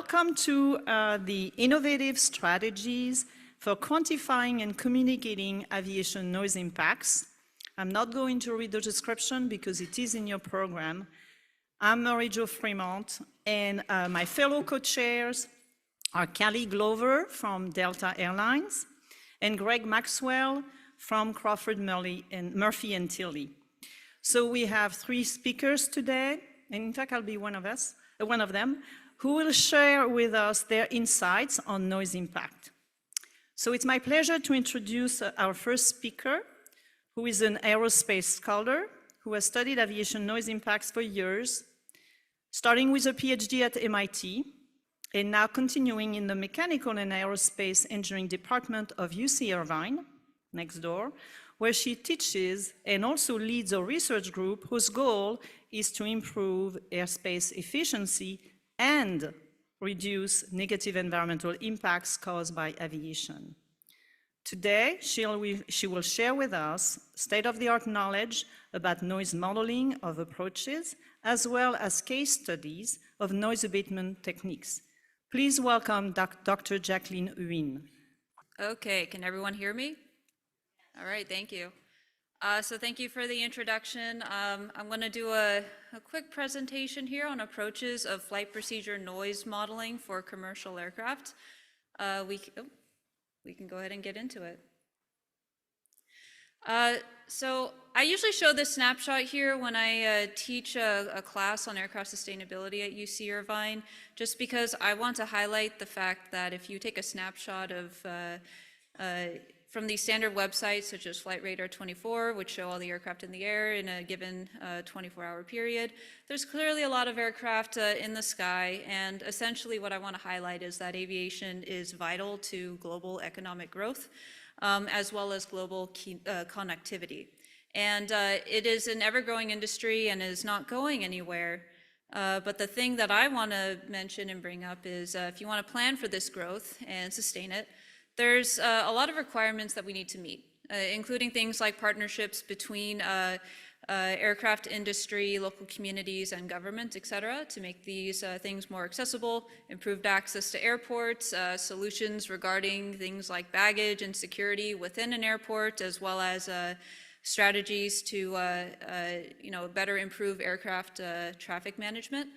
welcome to the Innovative Strategies for Quantifying and Communicating Aviation Noise Impacts. I'm not going to read the description because it is in your program. I'm Marie-Jo Fremont, and my fellow co-chairs are Kallie Glover from Delta Airlines and Greg Maxwell from Crawford, Murphy and Tilly. So we have three speakers today, and in fact I'll be one of them, who will share with us their insights on noise impact. So it's my pleasure to introduce our first speaker, who is an aerospace scholar who has studied aviation noise impacts for years, starting with a PhD at MIT, and now continuing in the Mechanical and Aerospace Engineering Department of UC Irvine, next door, where she teaches and also leads a research group whose goal is to improve airspace efficiency and reduce negative environmental impacts caused by aviation. Today, she will share with us state-of-the-art knowledge about noise modeling of approaches, as well as case studies of noise abatement techniques. Please welcome Dr. Jacqueline Huynh. Okay, can everyone hear me? All right, thank you. So thank you for the introduction. I'm going to do a quick presentation here on approaches of flight procedure noise modeling for commercial aircraft. We can go ahead and get into it. So I usually show this snapshot here when I teach a class on aircraft sustainability at UC Irvine, just because I want to highlight the fact that if you take a snapshot of from these standard websites such as Flight Radar 24, which show all the aircraft in the air in a given 24-hour period, there's clearly a lot of aircraft in the sky, and essentially what I want to highlight is that aviation is vital to global economic growth, as well as global connectivity. And it is an ever-growing industry and is not going anywhere. But the thing that I want to mention and bring up is if you want to plan for this growth and sustain it, there's a lot of requirements that we need to meet, including things like partnerships between aircraft industry, local communities, and government, et cetera, to make these things more accessible, improved access to airports, solutions regarding things like baggage and security within an airport, as well as strategies to better improve aircraft traffic management.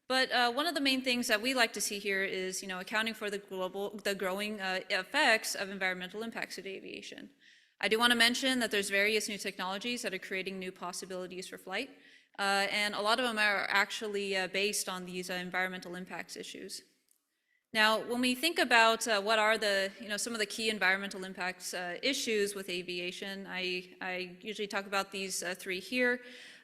But one of the main things that we like to see here is, accounting for the growing effects of environmental impacts of aviation. I do want to mention that there's various new technologies that are creating new possibilities for flight, and a lot of them are actually based on these environmental impacts issues. Now, when we think about what are the, some of the key environmental impacts issues with aviation, I usually talk about these three here.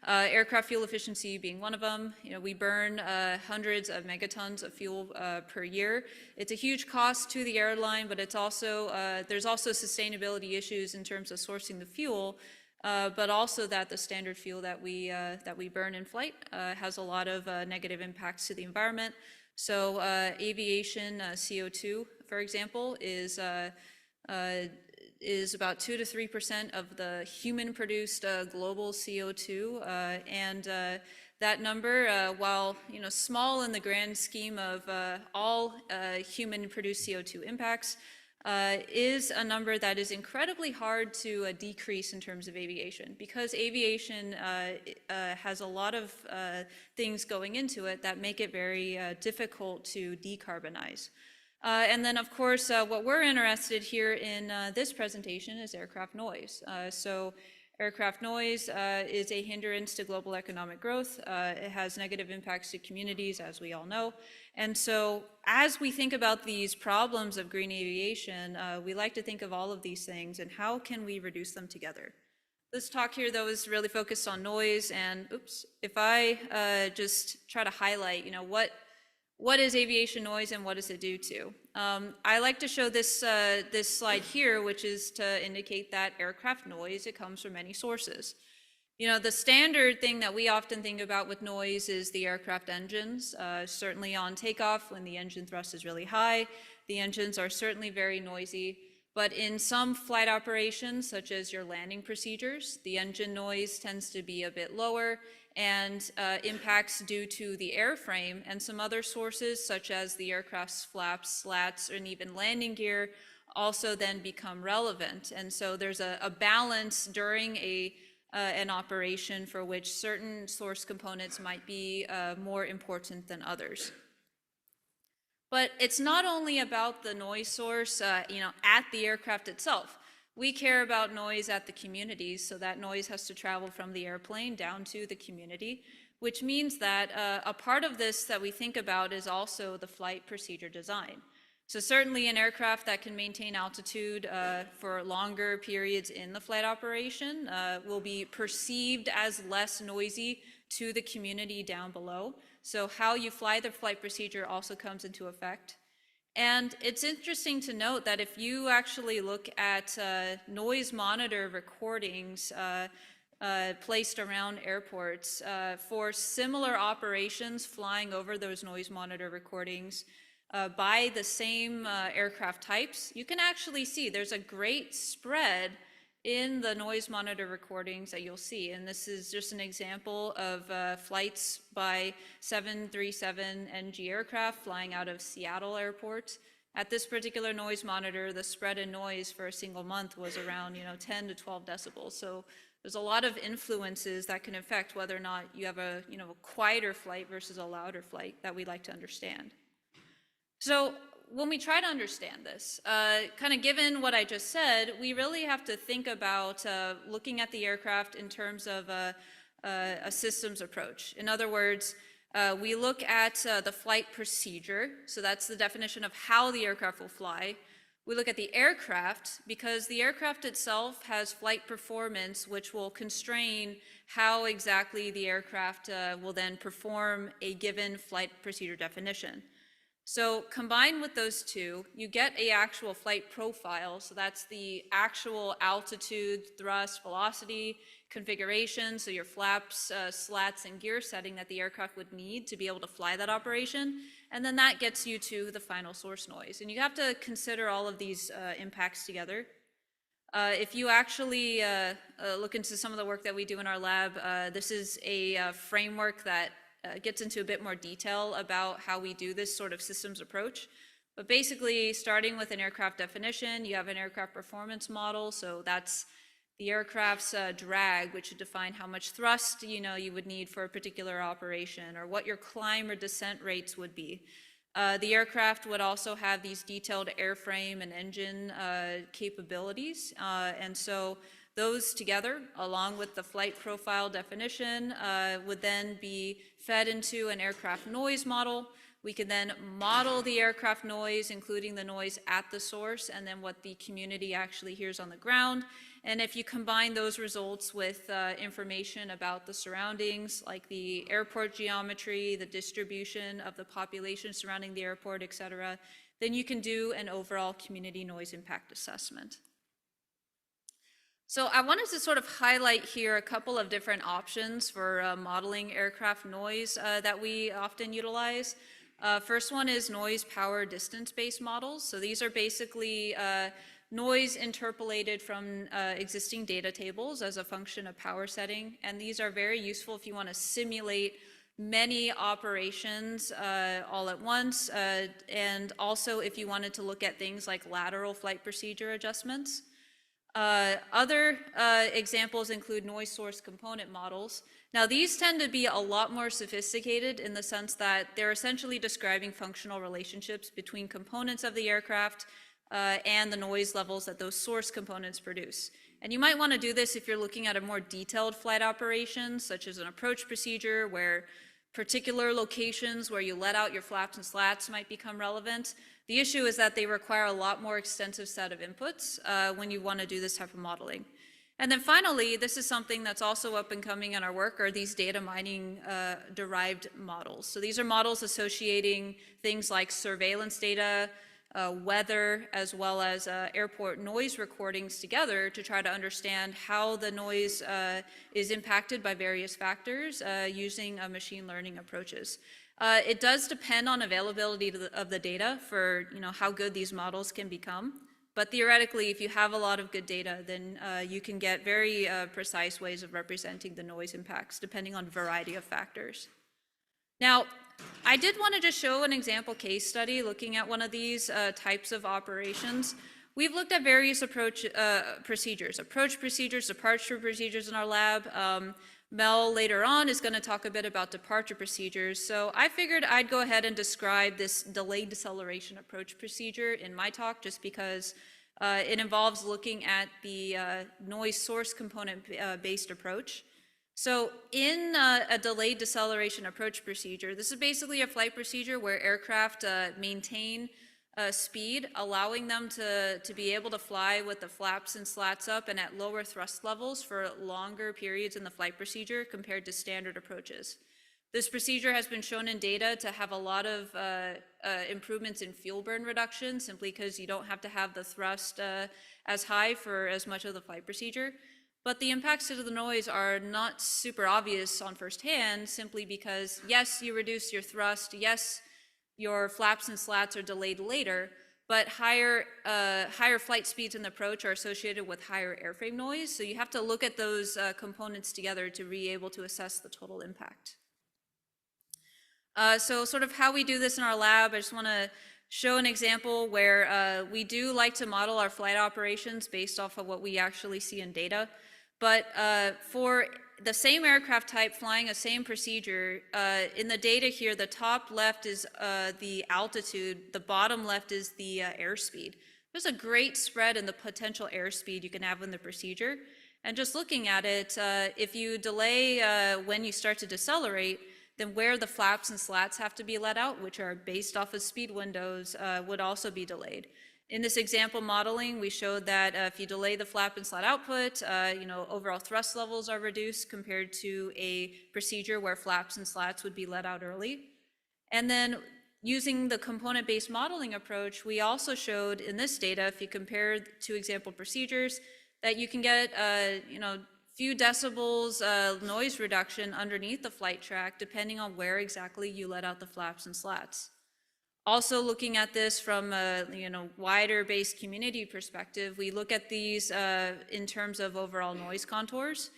Aircraft fuel efficiency being one of them. We burn hundreds of megatons of fuel per year. It's a huge cost to the airline, but it's also there's also sustainability issues in terms of sourcing the fuel, but also that the standard fuel that we burn in flight has a lot of negative impacts to the environment. So aviation CO2, for example, is about 2 to 3% of the human-produced global CO2, and that number, while small in the grand scheme of all human-produced CO2 impacts, is a number that is incredibly hard to decrease in terms of aviation, because aviation has a lot of things going into it that make it very difficult to decarbonize. And then, of course, what we're interested here in this presentation is aircraft noise. So aircraft noise is a hindrance to global economic growth. It has negative impacts to communities, as we all know. And so as we think about these problems of green aviation, we like to think of all of these things and how can we reduce them together. This talk here, though, is really focused on noise. And if I just try to highlight, what is aviation noise and what does it do to? I like to show this slide here, which is to indicate that aircraft noise, it comes from many sources. The standard thing that we often think about with noise is the aircraft engines. Certainly on takeoff, when the engine thrust is really high, the engines are certainly very noisy. But in some flight operations, such as your landing procedures, the engine noise tends to be a bit lower, and impacts due to the airframe, and some other sources such as the aircraft's flaps, slats, and even landing gear also then become relevant. And so there's a balance during an operation for which certain source components might be more important than others. But it's not only about the noise source, at the aircraft itself. We care about noise at the communities, so that noise has to travel from the airplane down to the community, which means that a part of this that we think about is also the flight procedure design. So certainly an aircraft that can maintain altitude for longer periods in the flight operation will be perceived as less noisy to the community down below. So how you fly the flight procedure also comes into effect. And it's interesting to note that if you actually look at noise monitor recordings placed around airports for similar operations flying over those noise monitor recordings by the same aircraft types, you can actually see there's a great spread in the noise monitor recordings that you'll see. And this is just an example of flights by 737 NG aircraft flying out of Seattle Airport. At this particular noise monitor, the spread in noise for a single month was around 10 to 12 decibels. So there's a lot of influences that can affect whether or not you have a quieter flight versus a louder flight that we like to understand. So when we try to understand this, kind of given what I just said, we really have to think about looking at the aircraft in terms of a systems approach. In other words, we look at the flight procedure, so that's the definition of how the aircraft will fly. We look at the aircraft because the aircraft itself has flight performance, which will constrain how exactly the aircraft will then perform a given flight procedure definition. So combined with those two, you get an actual flight profile. So that's the actual altitude, thrust, velocity, configuration. So your flaps, slats, and gear setting that the aircraft would need to be able to fly that operation. And then that gets you to the final source noise. And you have to consider all of these impacts together. If you actually look into some of the work that we do in our lab, this is a framework that gets into a bit more detail about how we do this sort of systems approach. But basically, starting with an aircraft definition, you have an aircraft performance model. So that's the aircraft's drag, which would define how much thrust you would need for a particular operation, or what your climb or descent rates would be. The aircraft would also have these detailed airframe and engine capabilities. And so those together, along with the flight profile definition, would then be fed into an aircraft noise model. We can then model the aircraft noise, including the noise at the source, and then what the community actually hears on the ground. And if you combine those results with information about the surroundings, like the airport geometry, the distribution of the population surrounding the airport, et cetera, then you can do an overall community noise impact assessment. So I wanted to sort of highlight here a couple of different options for modeling aircraft noise that we often utilize. First one is noise power distance-based models. So these are basically noise interpolated from existing data tables as a function of power setting. And these are very useful if you want to simulate many operations all at once, and also if you wanted to look at things like lateral flight procedure adjustments. Other examples include noise source component models. Now these tend to be a lot more sophisticated in the sense that they're essentially describing functional relationships between components of the aircraft and the noise levels that those source components produce. And you might want to do this if you're looking at a more detailed flight operation, such as an approach procedure where particular locations where you let out your flaps and slats might become relevant. The issue is that they require a lot more extensive set of inputs when you want to do this type of modeling. And then finally, this is something that's also up and coming in our work, are these data mining derived models. So these are models associating things like surveillance data, weather, as well as airport noise recordings together to try to understand how the noise is impacted by various factors using machine learning approaches. It does depend on availability of the data for how good these models can become. But theoretically, if you have a lot of good data, then you can get very precise ways of representing the noise impacts depending on a variety of factors. Now, I did want to just show an example case study looking at one of these types of operations. We've looked at various approach procedures, departure procedures in our lab. Mel later on is going to talk a bit about departure procedures. So I figured I'd go ahead and describe this delayed deceleration approach procedure in my talk, just because it involves looking at the noise source component based approach. So in a delayed deceleration approach procedure, this is basically a flight procedure where aircraft maintain speed, allowing them to be able to fly with the flaps and slats up and at lower thrust levels for longer periods in the flight procedure compared to standard approaches. This procedure has been shown in data to have a lot of improvements in fuel burn reduction, simply because you don't have to have the thrust as high for as much of the flight procedure. But the impacts to the noise are not super obvious on first hand, simply because, yes, you reduce your thrust, yes, your flaps and slats are delayed later, but higher flight speeds in the approach are associated with higher airframe noise. So you have to look at those components together to be able to assess the total impact. So sort of how we do this in our lab, I just want to show an example where we do like to model our flight operations based off of what we actually see in data. But for the same aircraft type flying a same procedure, in the data here, the top left is the altitude, the bottom left is the airspeed. There's a great spread in the potential airspeed you can have in the procedure. And just looking at it, if you delay when you start to decelerate, then where the flaps and slats have to be let out, which are based off of speed windows, would also be delayed. In this example modeling, we showed that if you delay the flap and slat output, overall thrust levels are reduced compared to a procedure where flaps and slats would be let out early. And then using the component-based modeling approach, we also showed in this data, if you compare two example procedures, that you can get few decibels noise reduction underneath the flight track, depending on where exactly you let out the flaps and slats. Also looking at this from a wider based community perspective, we look at these in terms of overall noise contours.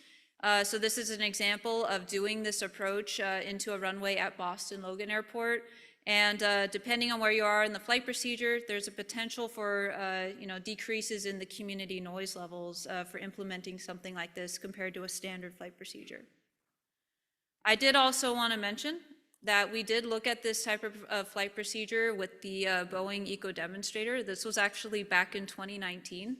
So this is an example of doing this approach into a runway at Boston Logan Airport. And depending on where you are in the flight procedure, there's a potential for decreases in the community noise levels for implementing something like this compared to a standard flight procedure. I did also want to mention that we did look at this type of flight procedure with the Boeing Eco Demonstrator. This was actually back in 2019.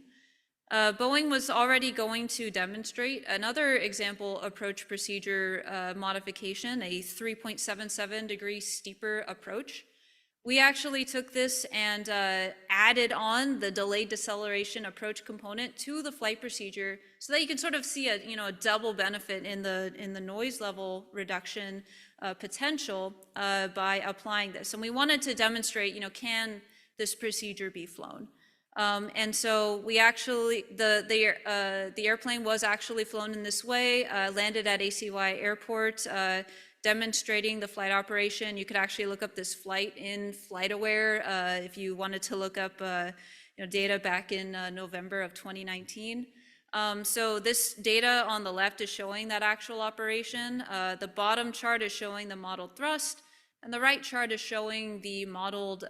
Boeing was already going to demonstrate another example approach procedure modification, a 3.77 degrees steeper approach. We actually took this and added on the delayed deceleration approach component to the flight procedure so that you can sort of see a double benefit in the noise level reduction potential by applying this. And we wanted to demonstrate, can this procedure be flown? And so we actually, the airplane was actually flown in this way, landed at ACY Airport, demonstrating the flight operation. You could actually look up this flight in FlightAware if you wanted to look up data back in November of 2019. So this data on the left is showing that actual operation. The bottom chart is showing the modeled thrust, and the right chart is showing the modeled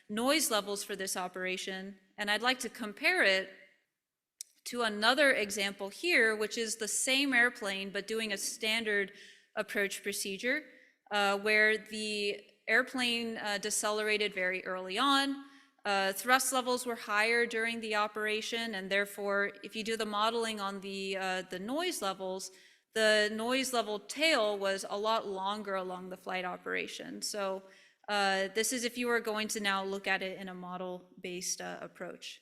noise levels for this operation. And I'd like to compare it to another example here, which is the same airplane, but doing a standard approach procedure, where the airplane decelerated very early on. Thrust levels were higher during the operation, and therefore, if you do the modeling on the noise levels, the noise level tail was a lot longer along the flight operation. So this is if you were going to now look at it in a model-based approach.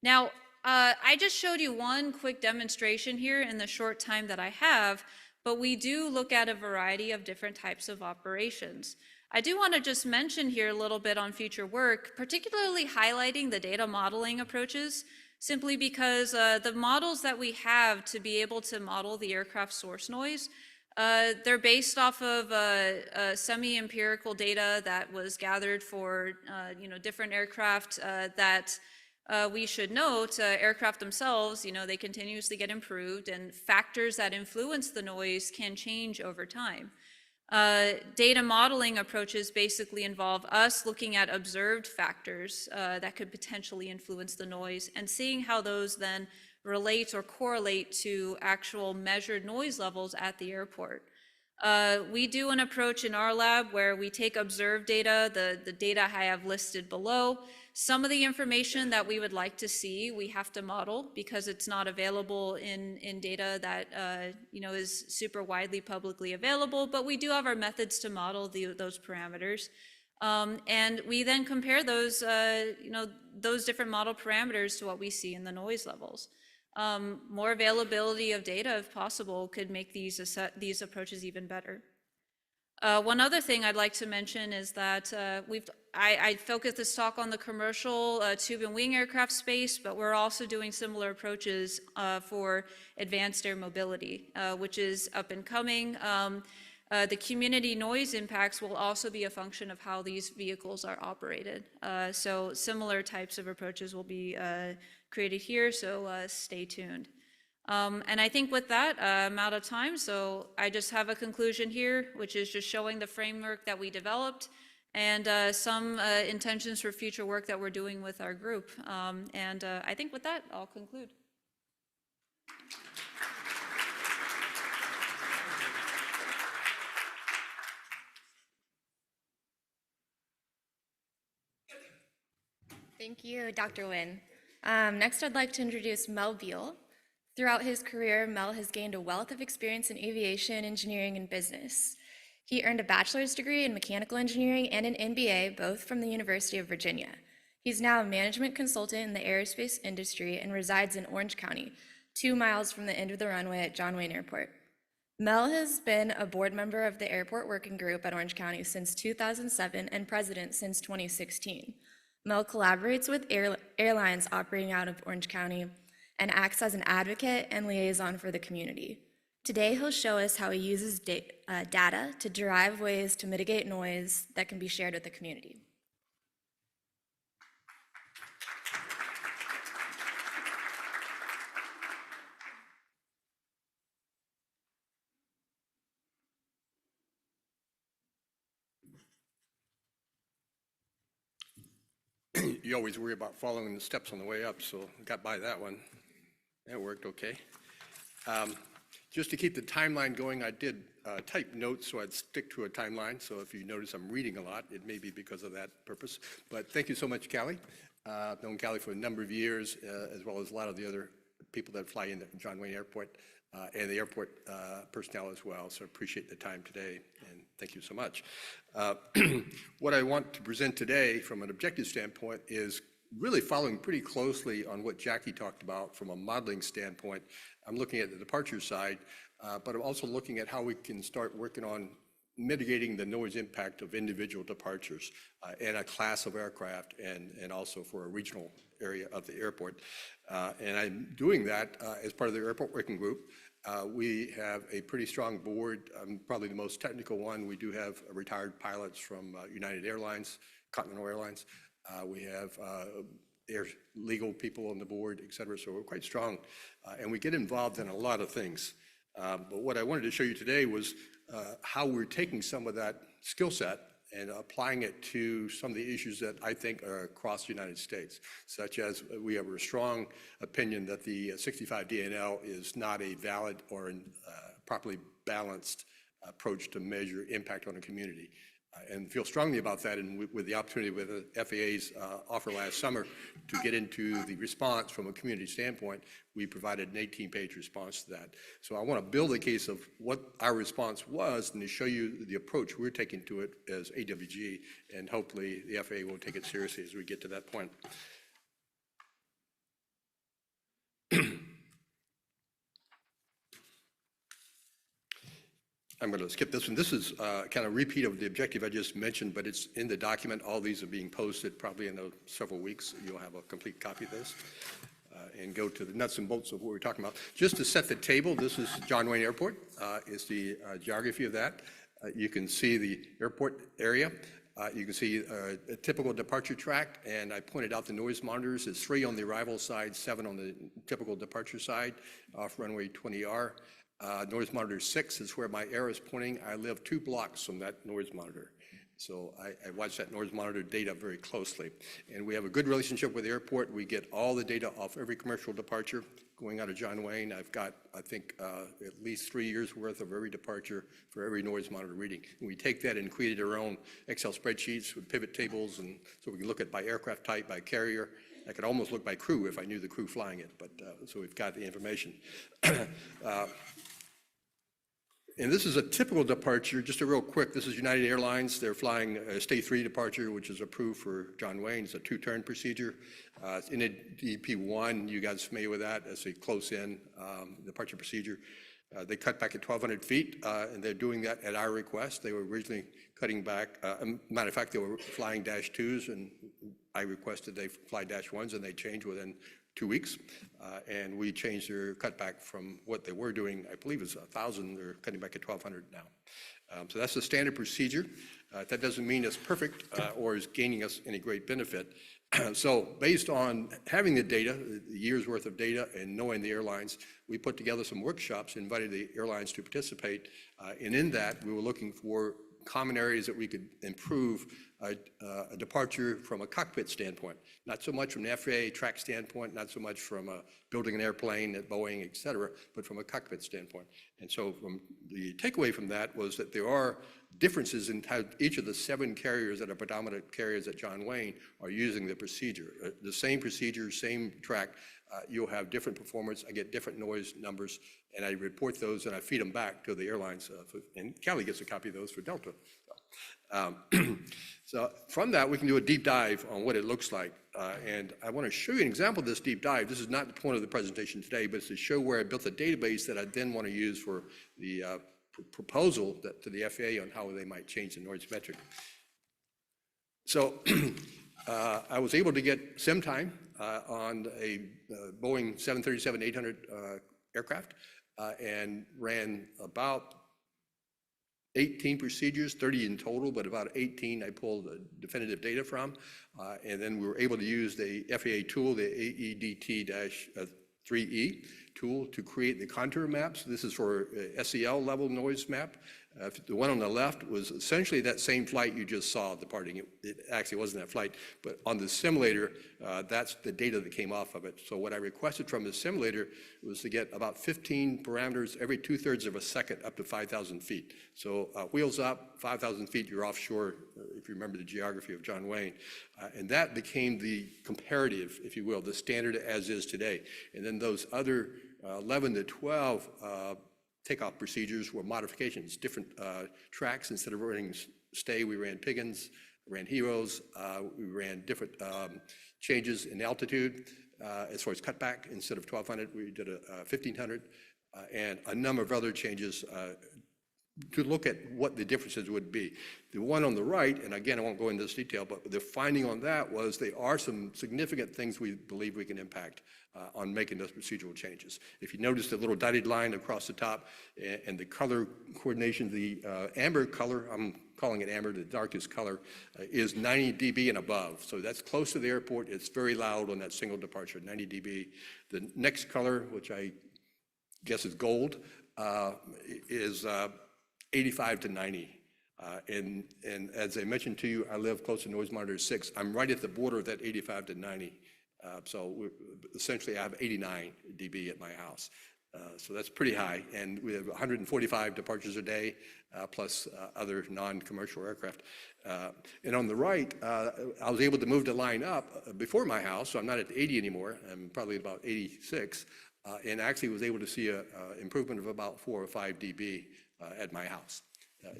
Now, I just showed you one quick demonstration here in the short time that I have, but we do look at a variety of different types of operations. I do want to just mention here a little bit on future work, particularly highlighting the data modeling approaches, simply because the models that we have to be able to model the aircraft source noise, they're based off of semi-empirical data that was gathered for different aircraft that We should note aircraft themselves, they continuously get improved, and factors that influence the noise can change over time. Data modeling approaches basically involve us looking at observed factors that could potentially influence the noise and seeing how those then relate or correlate to actual measured noise levels at the airport. We do an approach in our lab where we take observed data, the data I have listed below. Some of the information that we would like to see, we have to model because it's not available in data that is super widely publicly available, but we do have our methods to model those parameters. And we then compare those different model parameters to what we see in the noise levels. More availability of data, if possible, could make these approaches even better. One other thing I'd like to mention is that I focused this talk on the commercial tube and wing aircraft space, but we're also doing similar approaches for advanced air mobility, which is up and coming. The community noise impacts will also be a function of how these vehicles are operated. So similar types of approaches will be created here, so stay tuned. And I think with that, I'm out of time, so I just have a conclusion here, which is just showing the framework that we developed and some intentions for future work that we're doing with our group. And I think with that, I'll conclude. Thank you, Dr. Huynh. Next, I'd like to introduce Mel Beale. Throughout his career, Mel has gained a wealth of experience in aviation, engineering, and business. He earned a bachelor's degree in mechanical engineering and an MBA, both from the University of Virginia. He's now a management consultant in the aerospace industry and resides in Orange County, 2 miles from the end of the runway at John Wayne Airport. Mel has been a board member of the Airport Working Group at Orange County since 2007 and president since 2016. Mel collaborates with airlines operating out of Orange County and acts as an advocate and liaison for the community. Today, he'll show us how he uses data to derive ways to mitigate noise that can be shared with the community. You always worry about following the steps on the way up, so got by that one. That worked okay. Just to keep the timeline going, I did type notes so I'd stick to a timeline. So if you notice I'm reading a lot, it may be because of that purpose. But thank you so much, Kallie. I've known Kallie for a number of years, as well as a lot of the other people that fly into John Wayne Airport and the airport personnel as well. So I appreciate the time today, and thank you so much. What I want to present today from an objective standpoint is really following pretty closely on what Jackie talked about from a modeling standpoint. I'm looking at the departure side, but I'm also looking at how we can start working on mitigating the noise impact of individual departures in a class of aircraft and also for a regional area of the airport. And I'm doing that as part of the Airport Working Group. We have a pretty strong board, probably the most technical one. We do have retired pilots from United Airlines, Continental Airlines. We have legal people on the board, et cetera, so we're quite strong. And we get involved in a lot of things. But what I wanted to show you today was how we're taking some of that skill set and applying it to some of the issues that I think are across the United States, such as we have a strong opinion that the 65 DNL is not a valid or properly balanced approach to measure impact on a community. And feel strongly about that, and with the opportunity with the FAA's offer last summer to get into the response from a community standpoint, we provided an 18-page response to that. So I want to build a case of what our response was and to show you the approach we're taking to it as AWG, and hopefully the FAA will take it seriously as we get to that point. I'm going to skip this one. This is kind of a repeat of the objective I just mentioned, but it's in the document. All these are being posted probably in several weeks. You'll have a complete copy of this and go to the nuts and bolts of what we're talking about. Just to set the table, this is John Wayne Airport. Is the geography of that. You can see the airport area. You can see a typical departure track, and I pointed out the noise monitors. It's 3 on the arrival side, 7 on the typical departure side off runway 20R. Noise monitor 6 is where my arrow is pointing. I live 2 blocks from that noise monitor. So I watch that noise monitor data very closely. And we have a good relationship with the airport. We get all the data off every commercial departure going out of John Wayne. I've got, I think, at least 3 years worth of every departure for every noise monitor reading. And we take that and created our own Excel spreadsheets with pivot tables, and so we can look at by aircraft type, by carrier. I could almost look by crew if I knew the crew flying it, but so we've got the information. And this is a typical departure, just a real quick, this is United Airlines. They're flying a State 3 departure, which is approved for John Wayne. It's a 2-turn procedure. It's in a DP1, you guys familiar with that? It's a close-in departure procedure. They cut back at 1,200 feet, and they're doing that at our request. They were originally cutting back, matter of fact, they were flying Dash 2s, and I requested they fly Dash 1s, and they changed within 2 weeks, and we changed their cutback from what they were doing, I believe it's 1,000, they're cutting back at 1,200 now. So that's the standard procedure. That doesn't mean it's perfect or is gaining us any great benefit. So based on having the data, the year's worth of data, and knowing the airlines, we put together some workshops, invited the airlines to participate, and in that we were looking for common areas that we could improve a departure from a cockpit standpoint, not so much from an FAA track standpoint, not so much from building an airplane at Boeing, et cetera, but from a cockpit standpoint. And so from the takeaway from that was that there are differences in how each of the 7 carriers that are predominant carriers at John Wayne are using the procedure. The same procedure, same track, you'll have different performance. I get different noise numbers, and I report those and I feed them back to the airlines. And Kallie gets a copy of those for Delta. So from that, we can do a deep dive on what it looks like. And I want to show you an example of this deep dive. This is not the point of the presentation today, but it's to show where I built a database that I then want to use for the proposal to the FAA on how they might change the noise metric. So I was able to get sim time on a Boeing 737-800 aircraft and ran about 18 procedures, 30 in total, but about 18 I pulled definitive data from. And then we were able to use the FAA tool, the AEDT-3E tool, to create the contour maps. This is for SEL level noise map. The one on the left was essentially that same flight you just saw departing. It actually wasn't that flight, but on the simulator, that's the data that came off of it. So what I requested from the simulator was to get about 15 parameters every 2/3 of a second up to 5,000 feet. So wheels up, 5,000 feet, you're offshore, if you remember the geography of John Wayne. And that became the comparative, if you will, the standard as is today. And then those other 11 to 12 takeoff procedures were modifications, different tracks. Instead of running stay, we ran Piggins, ran Heroes, we ran different changes in altitude. As far as cutback, instead of 1,200, we did a 1,500, and a number of other changes to look at what the differences would be. The one on the right, and again, I won't go into this detail, but the finding on that was there are some significant things we believe we can impact on making those procedural changes. If you notice the little dotted line across the top and the color coordination, the amber color, I'm calling it amber, the darkest color, is 90 dB and above. So that's close to the airport. It's very loud on that single departure, 90 dB. The next color, which I guess is gold, is 85 to 90. And as I mentioned to you, I live close to noise monitor 6. I'm right at the border of that 85 to 90. So essentially I have 89 dB at my house. So that's pretty high. And we have 145 departures a day, plus other non-commercial aircraft. And on the right, I was able to move the line up before my house, so I'm not at 80 anymore. I'm probably about 86. And actually was able to see an improvement of about 4 or 5 dB at my house,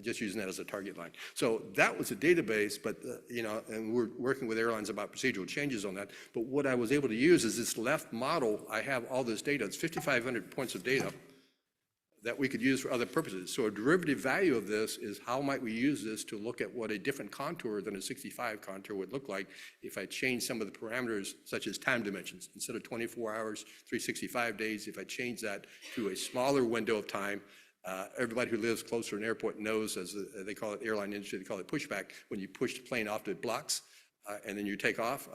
just using that as a target line. So that was a database, but and we're working with airlines about procedural changes on that. But what I was able to use is this left model. I have all this data. It's 5,500 points of data that we could use for other purposes. So a derivative value of this is how might we use this to look at what a different contour than a 65 contour would look like if I change some of the parameters, such as time dimensions. Instead of 24 hours, 365 days, if I change that to a smaller window of time, Everybody who lives close to an airport knows, as they call it, airline industry, they call it pushback, when you push the plane off the blocks and then you take off.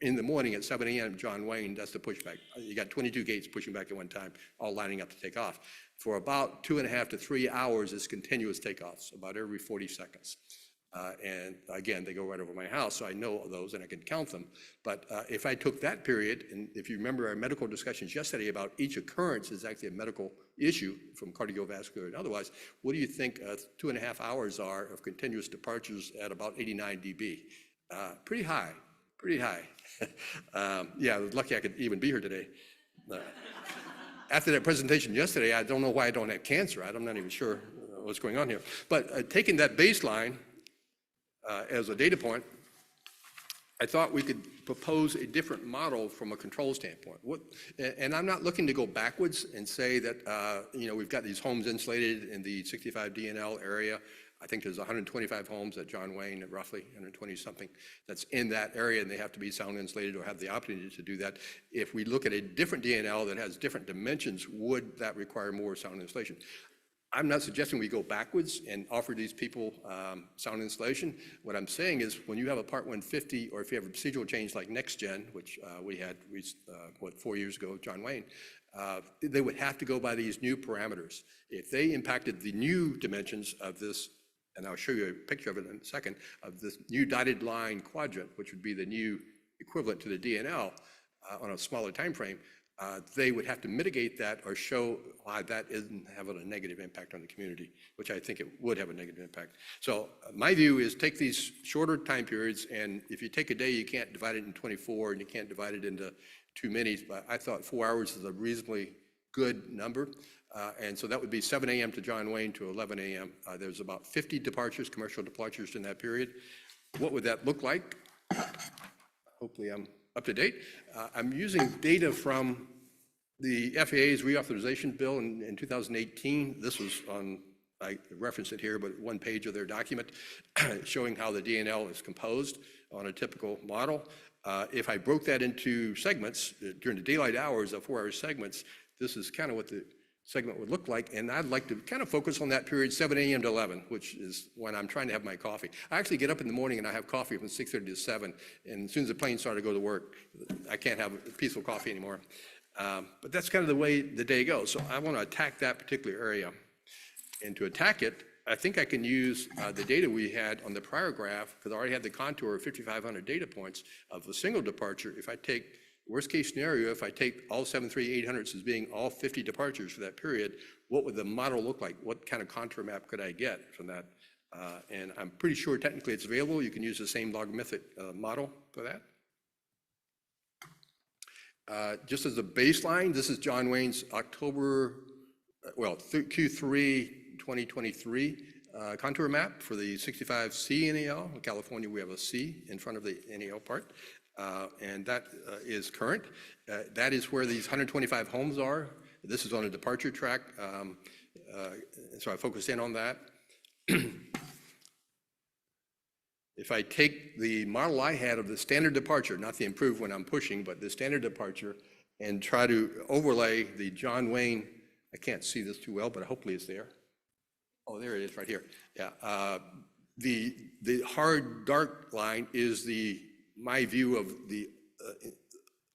In the morning at 7 a.m., John Wayne, that's the pushback. You got 22 gates pushing back at one time, all lining up to take off. For about 2.5 to 3 hours, it's continuous takeoffs, about every 40 seconds. And again, they go right over my house, so I know those and I can count them. But if I took that period, and if you remember our medical discussions yesterday about each occurrence is actually a medical issue from cardiovascular and otherwise, what do you think 2.5 hours are of continuous departures at about 89 dB? Pretty high, pretty high. Yeah, I was lucky I could even be here today. After that presentation yesterday, I don't know why I don't have cancer. I'm not even sure what's going on here. But taking that baseline, as a data point, I thought we could propose a different model from a control standpoint. And I'm not looking to go backwards and say that, we've got these homes insulated in the 65 DNL area. I think there's 125 homes at John Wayne, roughly 120 something, that's in that area, and they have to be sound insulated or have the opportunity to do that. If we look at a different DNL that has different dimensions, would that require more sound insulation? I'm not suggesting we go backwards and offer these people sound insulation. What I'm saying is when you have a Part 150, or if you have a procedural change like NextGen, which we had 4 years ago, John Wayne, they would have to go by these new parameters. If they impacted the new dimensions of this, and I'll show you a picture of it in a second, of this new dotted line quadrant, which would be the new equivalent to the DNL on a smaller time frame, they would have to mitigate that or show why that isn't having a negative impact on the community, which I think it would have a negative impact. So my view is take these shorter time periods, and if you take a day, you can't divide it in 24 and you can't divide it into too many, but I thought 4 hours is a reasonably good number. And so that would be 7 a.m. to John Wayne to 11 a.m. There's about 50 departures, commercial departures in that period. What would that look like? Hopefully I'm up to date. I'm using data from the FAA's reauthorization bill in 2018. This was on, I referenced it here, but one page of their document showing how the DNL is composed on a typical model. If I broke that into segments during the daylight hours of 4 hour segments, this is kind of what the segment would look like, and I'd like to kind of focus on that period 7 a.m. to 11, which is when I'm trying to have my coffee. I actually get up in the morning and I have coffee from 6:30 to 7, and as soon as the planes start to go to work, I can't have peaceful coffee anymore. But that's kind of the way the day goes. So I want to attack that particular area. And to attack it, I think I can use the data we had on the prior graph, because I already had the contour of 5,500 data points of a single departure. If I take worst case scenario, if I take all 73800s as being all 50 departures for that period, what would the model look like? What kind of contour map could I get from that? And I'm pretty sure technically it's available. You can use the same logarithmic model for that. Just as a baseline, this is John Wayne's October, Q3 2023 contour map for the 65C NAL. In California, we have a C in front of the NAL part. And that is current. That is where these 125 homes are. This is on a departure track, so I focused in on that. If I take the model I had of the standard departure, not the improved one I'm pushing, but the standard departure, and try to overlay the John Wayne, I can't see this too well, but hopefully it's there. Oh, there it is right here. Yeah, the hard dark line is my view of the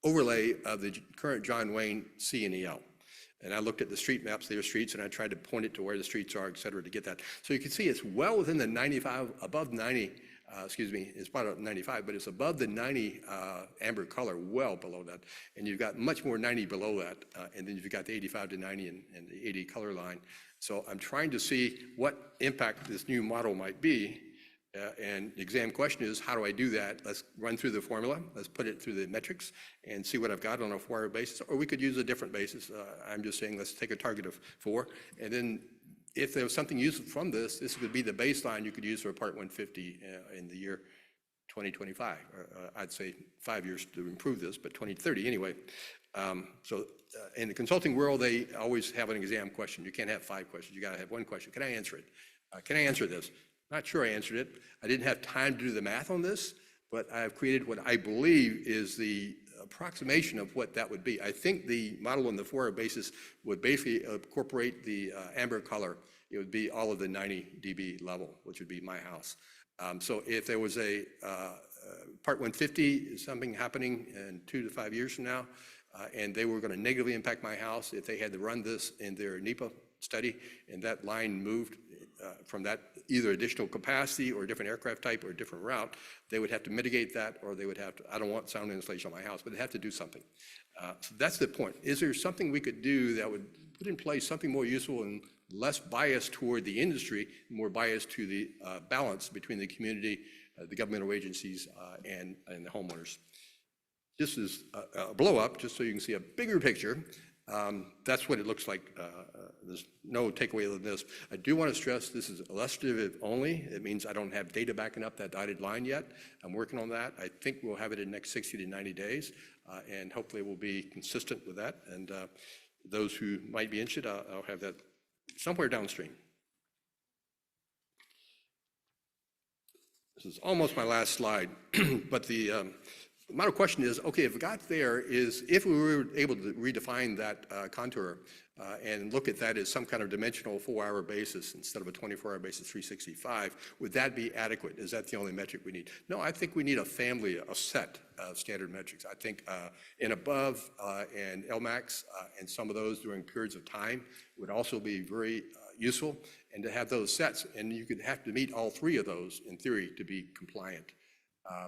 overlay of the current John Wayne C and EL. And I looked at the street maps, their streets, and I tried to point it to where the streets are, et cetera, to get that. So you can see it's well within the 95, above 90, it's about 95, but it's above the 90 amber color, well below that. And you've got much more 90 below that. And then you've got the 85 to 90 and the 80 color line. So I'm trying to see what impact this new model might be. And the exam question is, how do I do that? Let's run through the formula. Let's put it through the metrics and see what I've got on a 4 hour basis. Or we could use a different basis. I'm just saying let's take a target of 4. And then if there was something useful from this, this would be the baseline you could use for Part 150 in the year 2025. I'd say 5 years to improve this, but 2030 anyway. So in the consulting world, they always have an exam question. You can't have 5 questions. You got to have 1 question. Can I answer it? Can I answer this? Not sure I answered it. I didn't have time to do the math on this, but I have created what I believe is the approximation of what that would be. I think the model on the 4-hour basis would basically incorporate the amber color. It would be all of the 90 dB level, which would be my house. So if there was a Part 150, something happening in 2 to 5 years from now, and they were going to negatively impact my house, if they had to run this in their NEPA study, and that line moved from that either additional capacity or a different aircraft type or a different route, they would have to mitigate that, or they would have to, I don't want sound insulation on my house, but they have to do something. So that's the point. Is there something we could do that would put in place something more useful and less biased toward the industry, more biased to the balance between the community, the governmental agencies, and the homeowners? This is a blow up, just so you can see a bigger picture. That's what it looks like. There's no takeaway than this. I do want to stress this is illustrative only. It means I don't have data backing up that dotted line yet. I'm working on that. I think we'll have it in the next 60 to 90 days, and hopefully we'll be consistent with that. And those who might be interested, I'll have that somewhere downstream. This is almost my last slide, but the model question is, okay, if it got there, is if we were able to redefine that contour and look at that as some kind of dimensional 4-hour basis instead of a 24-hour basis 365, would that be adequate? Is that the only metric we need? No, I think we need a family, a set of standard metrics. I think and above and LMAX and some of those during periods of time would also be very useful, and to have those sets, and you could have to meet all 3 of those in theory to be compliant.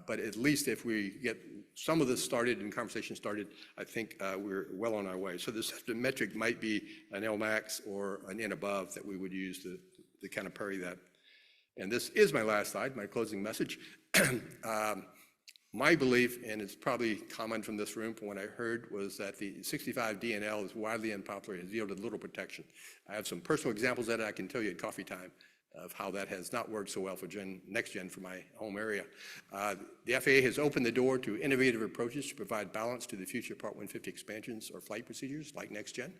But at least if we get some of this started and conversation started, I think we're well on our way. So the metric might be an LMAX or an N above that we would use to kind of parry that. And this is my last slide, my closing message. My belief, and it's probably common from this room from what I heard, was that the 65 DNL is widely unpopular and has yielded little protection. I have some personal examples that I can tell you at coffee time of how that has not worked so well for next gen for my home area. The FAA has opened the door to innovative approaches to provide balance to the future Part 150 expansions or flight procedures like next gen.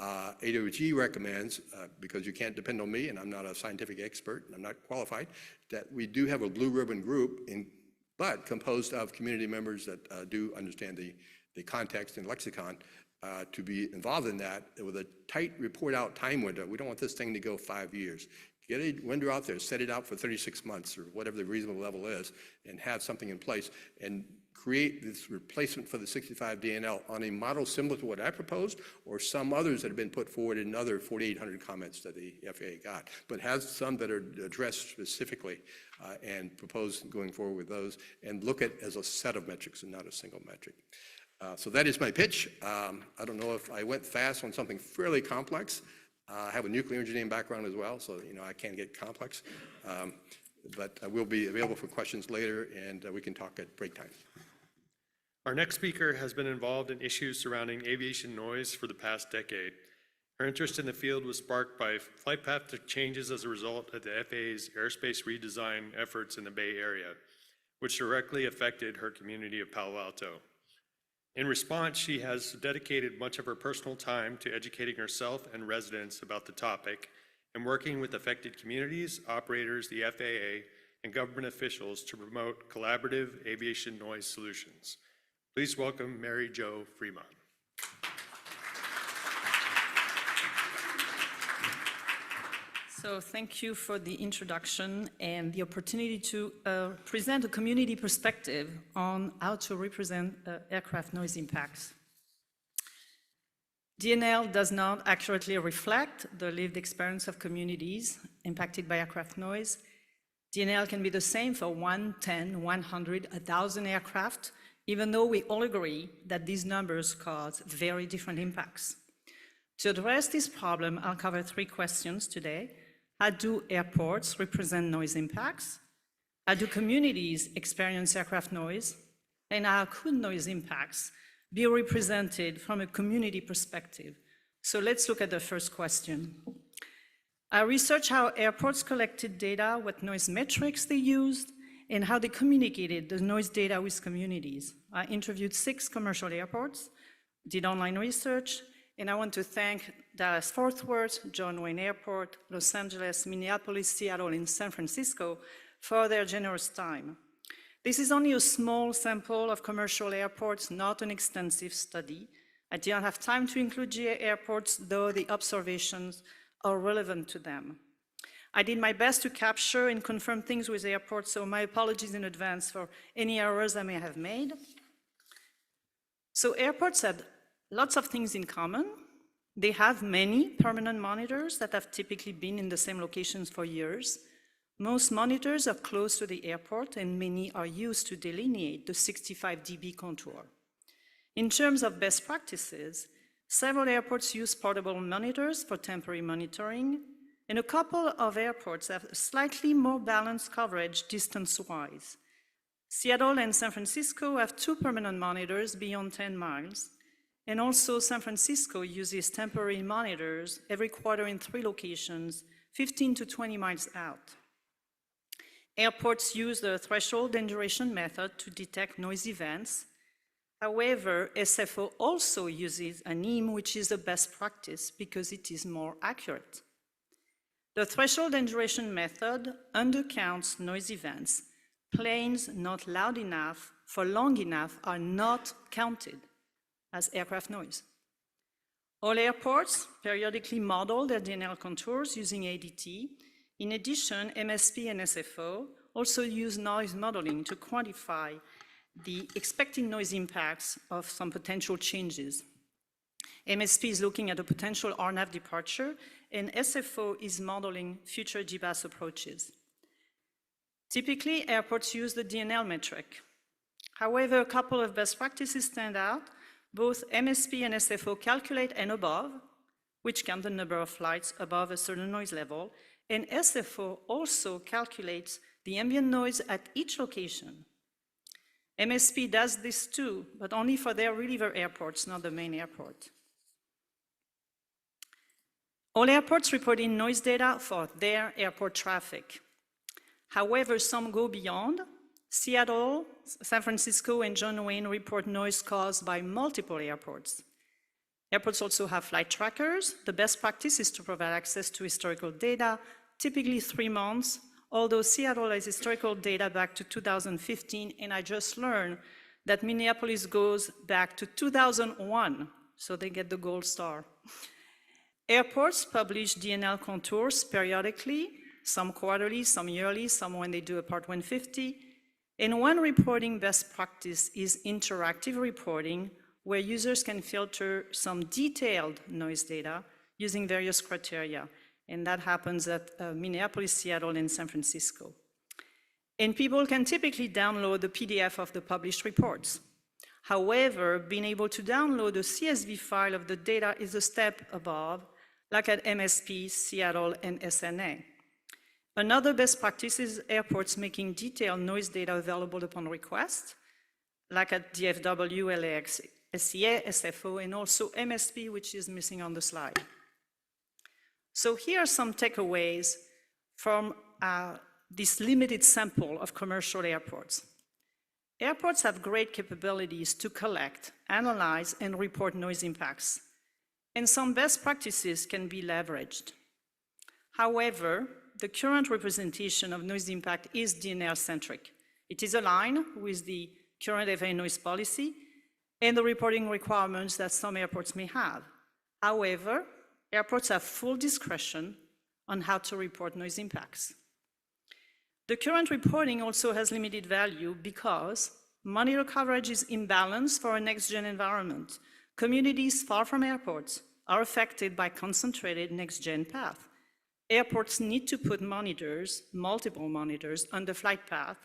AWG recommends, because you can't depend on me and I'm not a scientific expert and I'm not qualified, that we do have a blue ribbon group, but composed of community members that do understand the context and lexicon, to be involved in that with a tight report out time window. We don't want this thing to go 5 years. Get a window out there, set it out for 36 months or whatever the reasonable level is, and have something in place and create this replacement for the 65 DNL on a model similar to what I proposed or some others that have been put forward in other 4,800 comments that the FAA got, but has some that are addressed specifically and propose going forward with those and look at as a set of metrics and not a single metric. So that is my pitch. I don't know if I went fast on something fairly complex. I have a nuclear engineering background as well, so I can get complex. But I will be available for questions later, and we can talk at break time. Our next speaker has been involved in issues surrounding aviation noise for the past decade. Her interest in the field was sparked by flight path changes as a result of the FAA's airspace redesign efforts in the Bay Area, which directly affected her community of Palo Alto. In response, she has dedicated much of her personal time to educating herself and residents about the topic and working with affected communities, operators, the FAA, and government officials to promote collaborative aviation noise solutions. Please welcome Mary Jo Fremont. So thank you for the introduction and the opportunity to present a community perspective on how to represent aircraft noise impacts. DNL does not accurately reflect the lived experience of communities impacted by aircraft noise. DNL can be the same for 1, 10, 100, 1,000 aircraft, even though we all agree that these numbers cause very different impacts. To address this problem, I'll cover 3 questions today. How do airports represent noise impacts? How do communities experience aircraft noise? And how could noise impacts be represented from a community perspective? So let's look at the first question. I researched how airports collected data, what noise metrics they used, and how they communicated the noise data with communities. I interviewed 6 commercial airports, did online research, and I want to thank Dallas-Fort Worth, John Wayne Airport, Los Angeles, Minneapolis, Seattle, and San Francisco for their generous time. This is only a small sample of commercial airports, not an extensive study. I didn't have time to include GA airports, though the observations are relevant to them. I did my best to capture and confirm things with airports, so my apologies in advance for any errors I may have made. So airports had lots of things in common. They have many permanent monitors that have typically been in the same locations for years. Most monitors are close to the airport, and many are used to delineate the 65 dB contour. In terms of best practices, several airports use portable monitors for temporary monitoring, and a couple of airports have slightly more balanced coverage distance-wise. Seattle and San Francisco have 2 permanent monitors beyond 10 miles, and also San Francisco uses temporary monitors every quarter in 3 locations, 15 to 20 miles out. Airports use the threshold and duration method to detect noise events. However, SFO also uses a NIM, which is the best practice because it is more accurate. The threshold and duration method undercounts noise events. Planes not loud enough for long enough are not counted as aircraft noise. All airports periodically model their DNL contours using ADT. In addition, MSP and SFO also use noise modeling to quantify the expected noise impacts of some potential changes. MSP is looking at a potential RNAV departure, and SFO is modeling future GBAS approaches. Typically, airports use the DNL metric. However, a couple of best practices stand out. Both MSP and SFO calculate N above, which count the number of flights above a certain noise level, and SFO also calculates the ambient noise at each location. MSP does this too, but only for their reliever airports, not the main airport. All airports report in noise data for their airport traffic. However, some go beyond. Seattle, San Francisco, and John Wayne report noise caused by multiple airports. Airports also have flight trackers. The best practice is to provide access to historical data, typically 3 months, although Seattle has historical data back to 2015, and I just learned that Minneapolis goes back to 2001, so they get the gold star. Airports publish DNL contours periodically, some quarterly, some yearly, some when they do a Part 150. And one reporting best practice is interactive reporting, where users can filter some detailed noise data using various criteria. And that happens at Minneapolis, Seattle, and San Francisco. And people can typically download the PDF of the published reports. However, being able to download the CSV file of the data is a step above, like at MSP, Seattle, and SNA. Another best practice is airports making detailed noise data available upon request, like at DFW, LAX, SCA, SFO, and also MSP, which is missing on the slide. So here are some takeaways from this limited sample of commercial airports. Airports have great capabilities to collect, analyze, and report noise impacts, and some best practices can be leveraged. However, the current representation of noise impact is DNL-centric. It is aligned with the current FAA noise policy and the reporting requirements that some airports may have. However, airports have full discretion on how to report noise impacts. The current reporting also has limited value because monitor coverage is imbalanced for a next-gen environment. Communities far from airports are affected by concentrated next-gen path. Airports need to put monitors, multiple monitors, on the flight path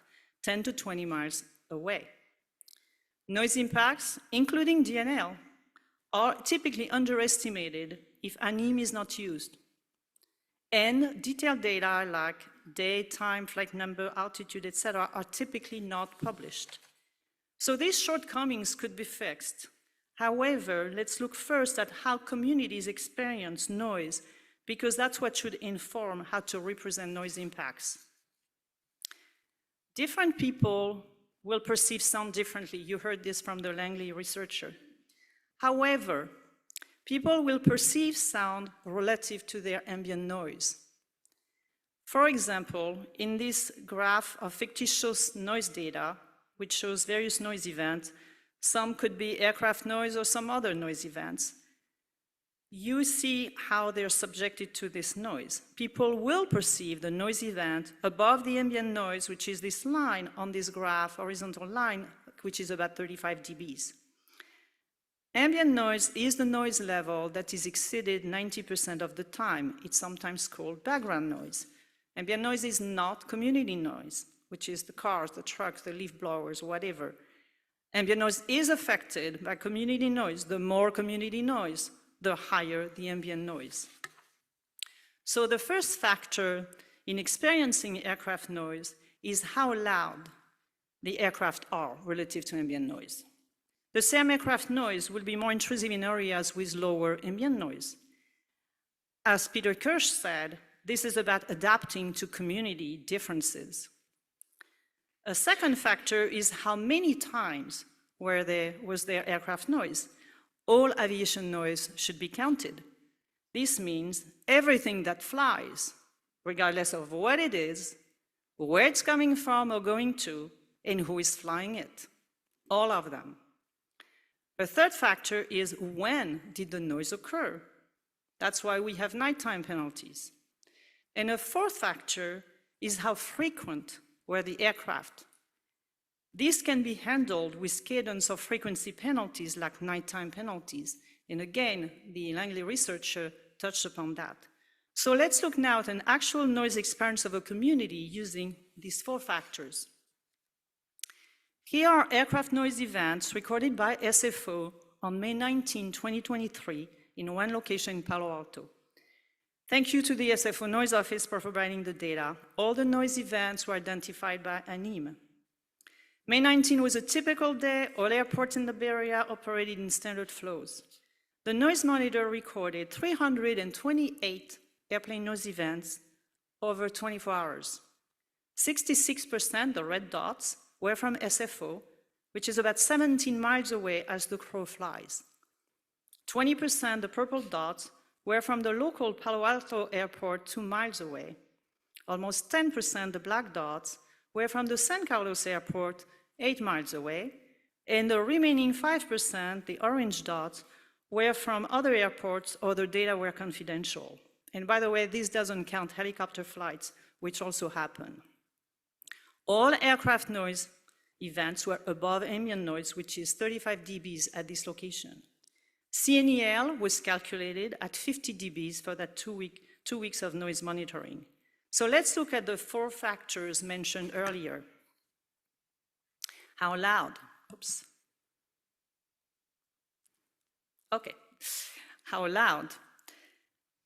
10 to 20 miles away. Noise impacts, including DNL, are typically underestimated if ANIM is not used. And detailed data like day, time, flight number, altitude, etc. are typically not published. So these shortcomings could be fixed. However, let's look first at how communities experience noise, because that's what should inform how to represent noise impacts. Different people will perceive sound differently. You heard this from the Langley researcher. However, people will perceive sound relative to their ambient noise. For example, in this graph of fictitious noise data, which shows various noise events. Some could be aircraft noise or some other noise events. You see how they're subjected to this noise. People will perceive the noise event above the ambient noise, which is this line on this graph, horizontal line, which is about 35 dBs. Ambient noise is the noise level that is exceeded 90% of the time. It's sometimes called background noise. Ambient noise is not community noise, which is the cars, the trucks, the leaf blowers, whatever. Ambient noise is affected by community noise. The more community noise, the higher the ambient noise. So the first factor in experiencing aircraft noise is how loud the aircraft are relative to ambient noise. The same aircraft noise will be more intrusive in areas with lower ambient noise. As Peter Kirsch said, this is about adapting to community differences. A second factor is how many times was there aircraft noise. All aviation noise should be counted. This means everything that flies, regardless of what it is, where it's coming from or going to, and who is flying it. All of them. A third factor is when did the noise occur? That's why we have nighttime penalties. And a fourth factor is how frequent were the aircraft. This can be handled with cadence or frequency penalties like nighttime penalties. And again, the Langley researcher touched upon that. So let's look now at an actual noise experience of a community using these four factors. Here are aircraft noise events recorded by SFO on May 19, 2023, in one location in Palo Alto. Thank you to the SFO Noise Office for providing the data. All the noise events were identified by ANIM. May 19 was a typical day. All airports in the Bay Area operated in standard flows. The noise monitor recorded 328 airplane noise events over 24 hours. 66%, the red dots, were from SFO, which is about 17 miles away as the crow flies. 20%, the purple dots, were from the local Palo Alto airport 2 miles away. Almost 10%, the black dots, were from the San Carlos airport 8 miles away. And the remaining 5%, the orange dots, were from other airports or the data were confidential. And by the way, this doesn't count helicopter flights, which also happen. All aircraft noise events were above ambient noise, which is 35 dBs at this location. CNEL was calculated at 50 dBs for that 2 weeks of noise monitoring. So let's look at the four factors mentioned earlier. How loud? Oops. Okay. How loud?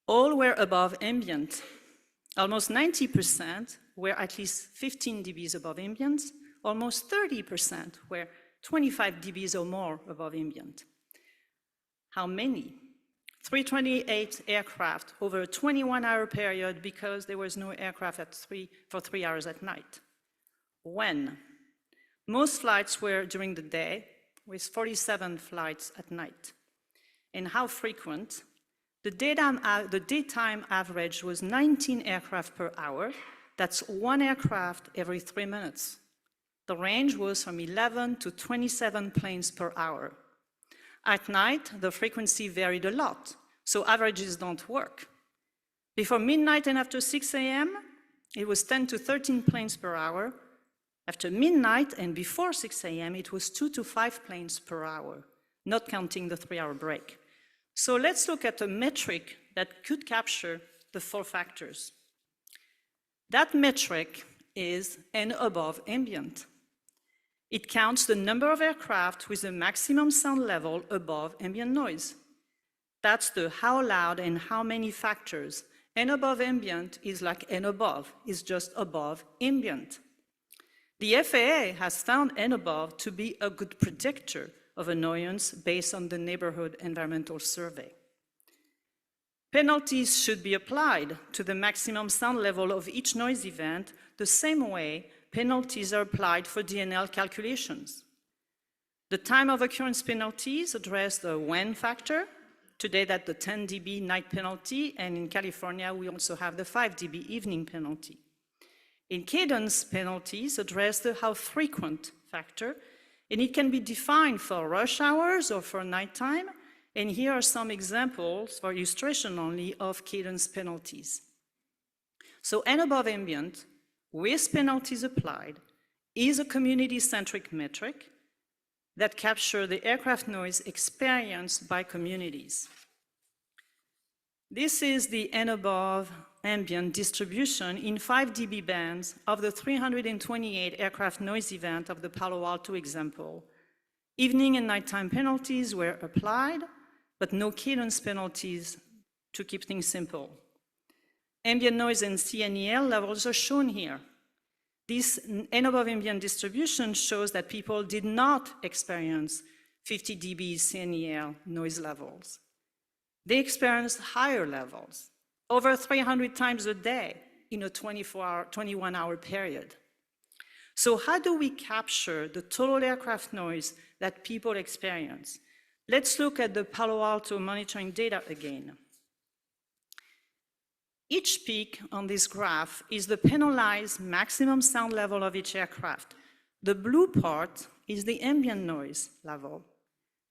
All were above ambient. Almost 90% were at least 15 dBs above ambient. Almost 30% were 25 dBs or more above ambient. How many? 328 aircraft over a 21-hour period because there was no aircraft for 3 hours at night. When? Most flights were during the day, with 47 flights at night. And how frequent? The daytime average was 19 aircraft per hour. That's 1 aircraft every 3 minutes. The range was from 11 to 27 planes per hour. At night, the frequency varied a lot, so averages don't work. Before midnight and after 6 a.m., it was 10 to 13 planes per hour. After midnight and before 6 a.m., it was 2 to 5 planes per hour, not counting the 3-hour break. So let's look at a metric that could capture the four factors. That metric is N above ambient. It counts the number of aircraft with a maximum sound level above ambient noise. That's the how loud and how many factors. N above ambient is like N above, is just above ambient. The FAA has found N above to be a good predictor of annoyance based on the Neighborhood Environmental Survey. Penalties should be applied to the maximum sound level of each noise event the same way penalties are applied for DNL calculations. The time of occurrence penalties address the when factor. Today that's the 10 dB night penalty, and in California we also have the 5 dB evening penalty. In cadence penalties address the how frequent factor, and it can be defined for rush hours or for nighttime. And here are some examples for illustration only of cadence penalties. So N above ambient, with penalties applied, is a community-centric metric that captures the aircraft noise experienced by communities. This is the N above ambient distribution in 5 dB bands of the 328 aircraft noise event of the Palo Alto example. Evening and nighttime penalties were applied, but no cadence penalties to keep things simple. Ambient noise and CNEL levels are shown here. This N above ambient distribution shows that people did not experience 50 dB CNEL noise levels. They experienced higher levels, over 300 times a day in a 21-hour period. So how do we capture the total aircraft noise that people experience? Let's look at the Palo Alto monitoring data again. Each peak on this graph is the penalized maximum sound level of each aircraft. The blue part is the ambient noise level.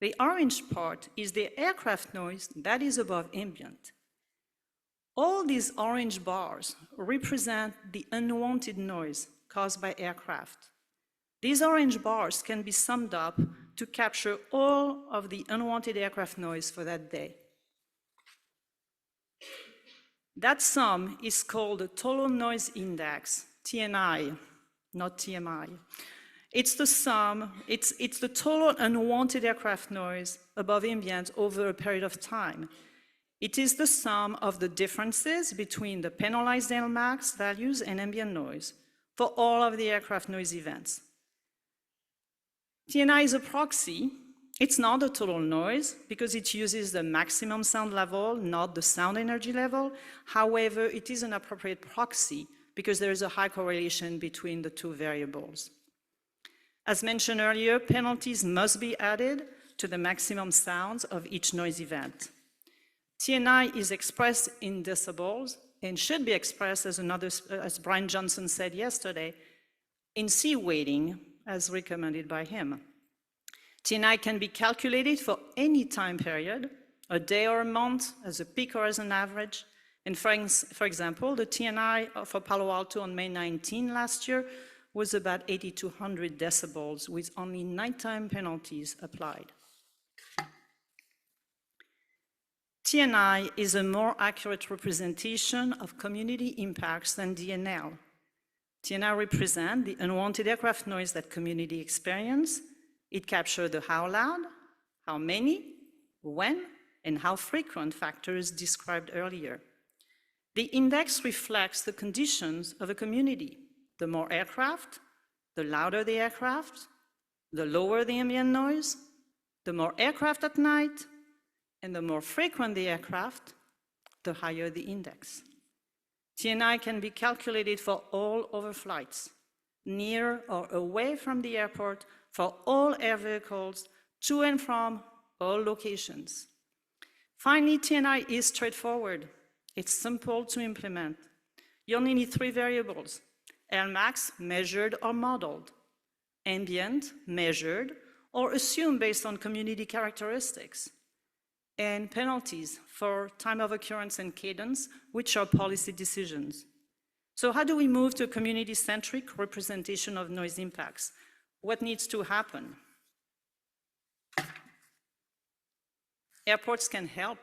The orange part is the aircraft noise that is above ambient. All these orange bars represent the unwanted noise caused by aircraft. These orange bars can be summed up to capture all of the unwanted aircraft noise for that day. That sum is called the total noise index, TNI, not TMI. It's the sum, it's the total unwanted aircraft noise above ambient over a period of time. It is the sum of the differences between the penalized LMAX values and ambient noise for all of the aircraft noise events. TNI is a proxy. It's not the total noise because it uses the maximum sound level, not the sound energy level. However, it is an appropriate proxy because there is a high correlation between the two variables. As mentioned earlier, penalties must be added to the maximum sounds of each noise event. TNI is expressed in decibels and should be expressed as Brian Johnson said yesterday, in C weighting as recommended by him. TNI can be calculated for any time period, a day or a month, as a peak or as an average. And for example, the TNI for Palo Alto on May 19 last year was about 8,200 decibels with only nighttime penalties applied. TNI is a more accurate representation of community impacts than DNL. TNI represents the unwanted aircraft noise that community experience. It captures the how loud, how many, when, and how frequent factors described earlier. The index reflects the conditions of a community. The more aircraft, the louder the aircraft, the lower the ambient noise, the more aircraft at night, and the more frequent the aircraft, the higher the index. TNI can be calculated for all overflights, near or away from the airport, for all air vehicles, to and from all locations. Finally, TNI is straightforward. It's simple to implement. You only need 3 variables: LMAX, measured or modeled; ambient, measured or assumed based on community characteristics; and penalties for time of occurrence and cadence, which are policy decisions. So how do we move to a community-centric representation of noise impacts? What needs to happen? Airports can help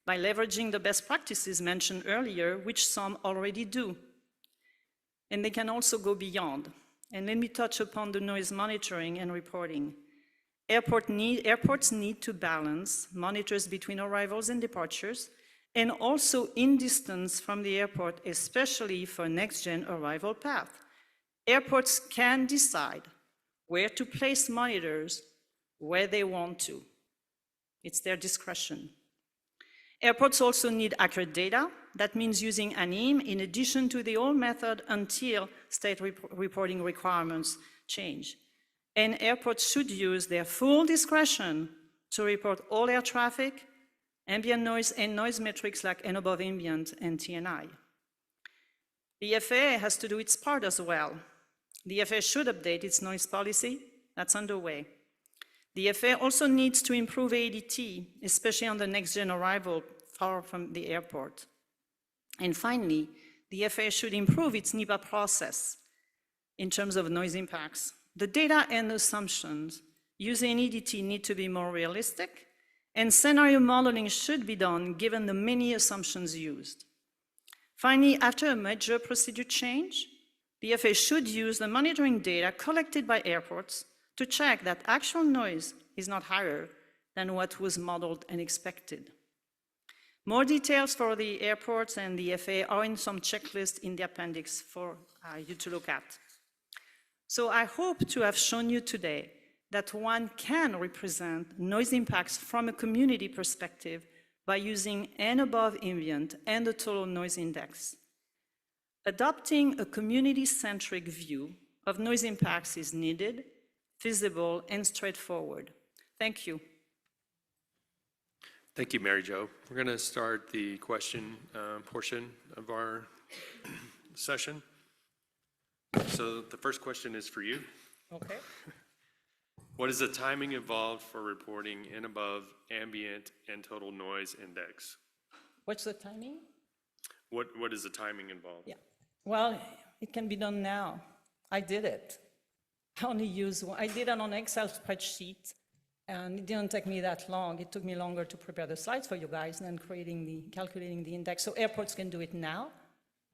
by leveraging the best practices mentioned earlier, which some already do. And they can also go beyond. And let me touch upon the noise monitoring and reporting. Airports need to balance monitors between arrivals and departures, and also in distance from the airport, especially for next-gen arrival path. Airports can decide where to place monitors where they want to. It's their discretion. Airports also need accurate data. That means using ANIM in addition to the old method until state reporting requirements change. And airports should use their full discretion to report all air traffic, ambient noise, and noise metrics like N above ambient and TNI. The FAA has to do its part as well. The FAA should update its noise policy. That's underway. The FAA also needs to improve ADT, especially on the next-gen arrival far from the airport. And finally, the FAA should improve its NEPA process in terms of noise impacts. The data and assumptions using ADT need to be more realistic, and scenario modeling should be done given the many assumptions used. Finally, after a major procedure change, the FAA should use the monitoring data collected by airports to check that actual noise is not higher than what was modeled and expected. More details for the airports and the FAA are in some checklists in the appendix for you to look at. So I hope to have shown you today that one can represent noise impacts from a community perspective by using N above ambient and the total noise index. Adopting a community-centric view of noise impacts is needed, feasible, and straightforward. Thank you. Thank you, Mary Jo. We're going to start the question portion of our session. So the first question is for you. Okay. What is the timing involved for reporting N above ambient and total noise index? What's the timing? What is the timing involved? Yeah. Well, it can be done now. I did it. I did it on an Excel spreadsheet, and it didn't take me that long. It took me longer to prepare the slides for you guys than calculating the index. So airports can do it now.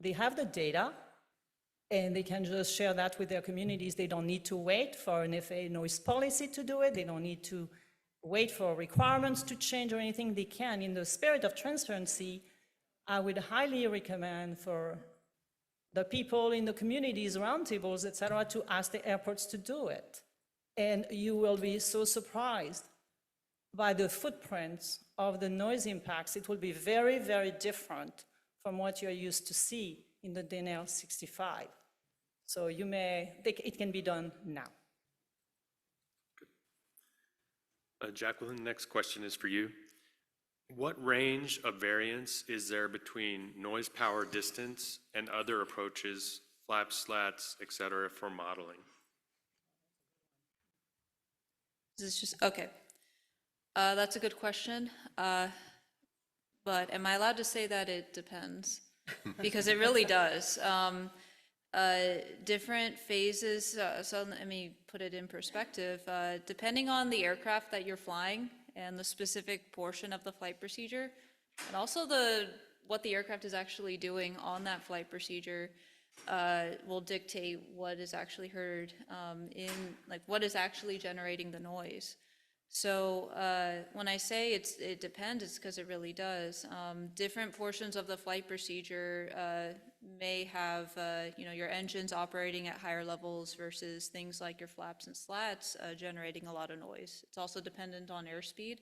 They have the data, and they can just share that with their communities. They don't need to wait for an FAA noise policy to do it. They don't need to wait for requirements to change or anything. They can. In the spirit of transparency, I would highly recommend for the people in the communities, roundtables, et cetera, to ask the airports to do it. And you will be so surprised by the footprints of the noise impacts. It will be very, very different from what you're used to see in the DNL 65. So it can be done now. Jacqueline, next question is for you. What range of variance is there between noise power distance and other approaches, flaps, slats, et cetera, for modeling? Is this just, okay. That's a good question. But am I allowed to say that it depends? Because it really does. Different phases, so let me put it in perspective. Depending on the aircraft that you're flying and the specific portion of the flight procedure, and also what the aircraft is actually doing on that flight procedure, will dictate what is actually heard what is actually generating the noise. So when I say it depends, it's because it really does. Different portions of the flight procedure may have your engines operating at higher levels versus things like your flaps and slats generating a lot of noise. It's also dependent on airspeed.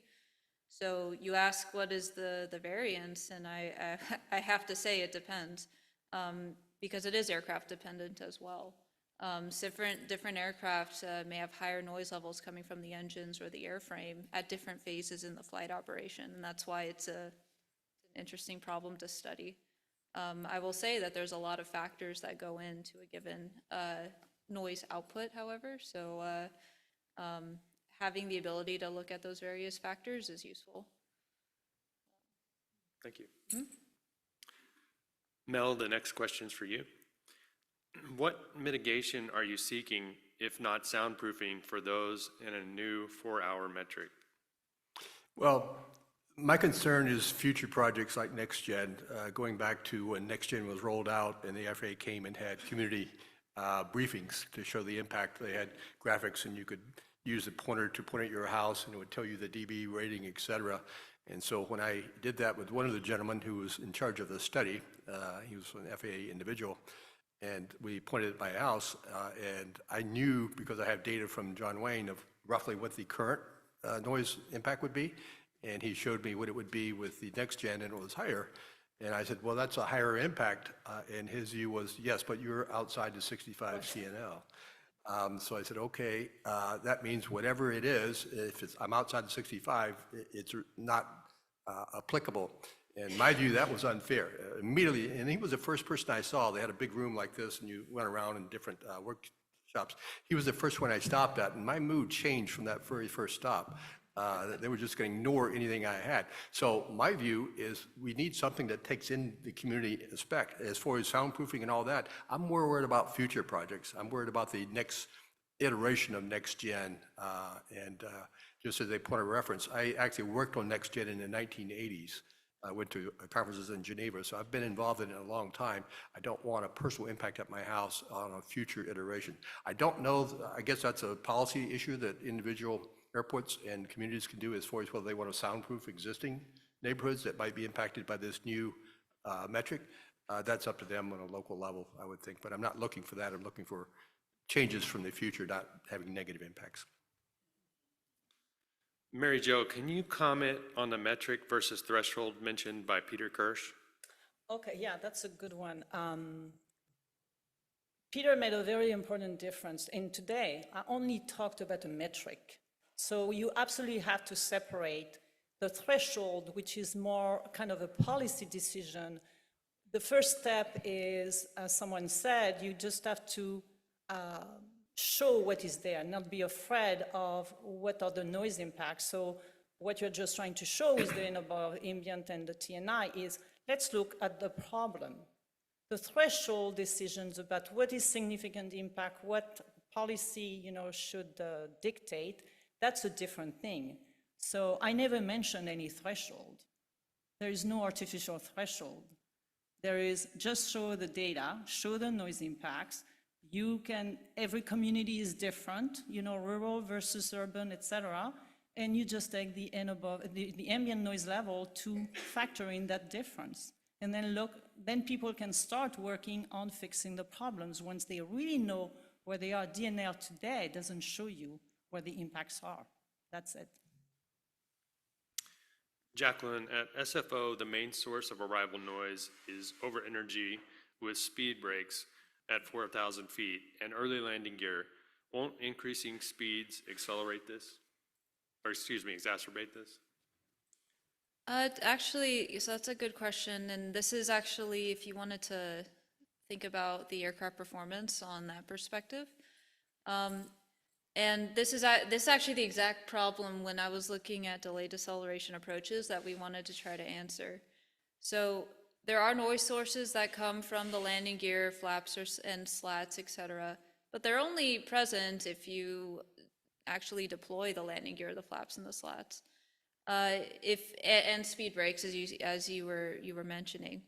So you ask what is the variance, and I have to say it depends because it is aircraft dependent as well. Different aircraft may have higher noise levels coming from the engines or the airframe at different phases in the flight operation, and that's why it's an interesting problem to study. I will say that there's a lot of factors that go into a given noise output, however, so having the ability to look at those various factors is useful. Thank you. Mm-hmm. Mel, the next question is for you. What mitigation are you seeking, if not soundproofing, for those in a new 4-hour metric? Well, my concern is future projects like NextGen, going back to when NextGen was rolled out and the FAA came and had community briefings to show the impact. They had graphics, and you could use the pointer to point at your house, and it would tell you the dB rating, et cetera. And so when I did that with one of the gentlemen who was in charge of the study, he was an FAA individual, and we pointed at my house, and I knew, because I have data from John Wayne, of roughly what the current noise impact would be, and he showed me what it would be with the NextGen, and it was higher. And I said, well, that's a higher impact, and his view was, yes, but you're outside the 65 CNL. So I said, okay, that means whatever it is, if I'm outside the 65, it's not applicable. In my view, that was unfair. Immediately, and he was the first person I saw. They had a big room like this, and you went around in different shops. He was the first one I stopped at, and my mood changed from that very first stop. They were just going to ignore anything I had. So my view is we need something that takes in the community aspect. As far as soundproofing and all that, I'm more worried about future projects. I'm worried about the next iteration of Next Gen. Just as a point of reference, I actually worked on Next Gen in the 1980s. I went to conferences in Geneva, so I've been involved in it a long time. I don't want a personal impact at my house on a future iteration. I don't know, I guess that's a policy issue that individual airports and communities can do as far as whether they want to soundproof existing neighborhoods that might be impacted by this new metric. That's up to them on a local level, I would think, but I'm not looking for that. I'm looking for changes from the future, not having negative impacts. Mary Jo, can you comment on the metric versus threshold mentioned by Peter Kirsch? Okay, yeah, that's a good one. Peter made a very important difference. And today, I only talked about a metric. So you absolutely have to separate the threshold, which is more kind of a policy decision. The first step is, as someone said, you just have to show what is there, not be afraid of what are the noise impacts. So what you're just trying to show is the above ambient and the TNI is, let's look at the problem. The threshold decisions about what is significant impact, what policy should dictate, that's a different thing. So I never mentioned any threshold. There is no artificial threshold. There is just show the data, show the noise impacts. Every community is different, rural versus urban, et cetera. And you just take the ambient noise level to factor in that difference. And then people can start working on fixing the problems once they really know where they are. DNL today doesn't show you where the impacts are. That's it. Jacqueline, at SFO, the main source of arrival noise is over energy with speed breaks at 4,000 feet and early landing gear. Won't increasing speeds accelerate this? Or exacerbate this? Actually, so that's a good question. And this is actually, if you wanted to think about the aircraft performance on that perspective. And this is actually the exact problem when I was looking at delayed deceleration approaches that we wanted to try to answer. So there are noise sources that come from the landing gear, flaps and slats, etc. But they're only present if you actually deploy the landing gear, the flaps and the slats. And speed brakes, as you were mentioning.